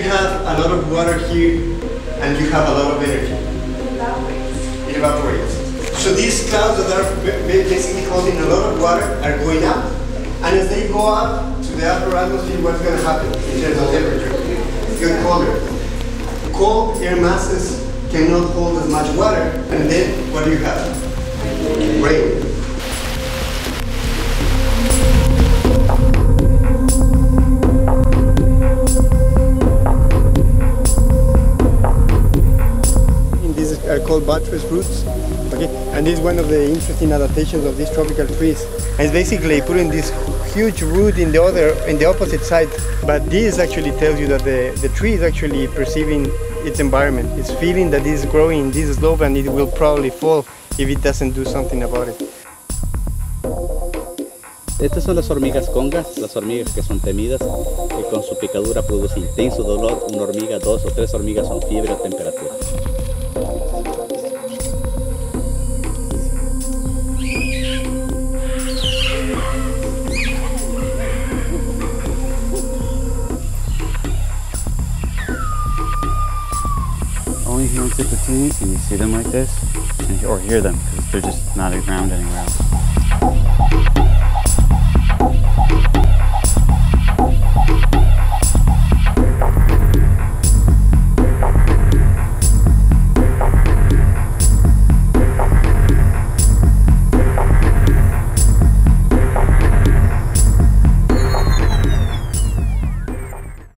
you have a lot of water here and you have a lot of energy. It evaporates. So these clouds that are basically holding a lot of water are going up, and as they go up to the upper atmosphere, what's going to happen in terms of temperature? It's going colder. Cold air masses cannot hold as much water, and then what do you have? Rain. These are called buttress roots. Okay, and this is one of the interesting adaptations of these tropical trees. And it's basically putting this huge root in the opposite side. But this actually tells you that the tree is actually perceiving its environment. It's feeling that it is growing this slope and it will probably fall if it doesn't do something about it. Estas son las hormigas congas, las hormigas que son temidas, que con su picadura produce intenso dolor. Una hormiga, 2 o 3 hormigas son fiebre o temperatura. Only here in Zipatini can you see them like this, or hear them, because they're just not around anywhere else.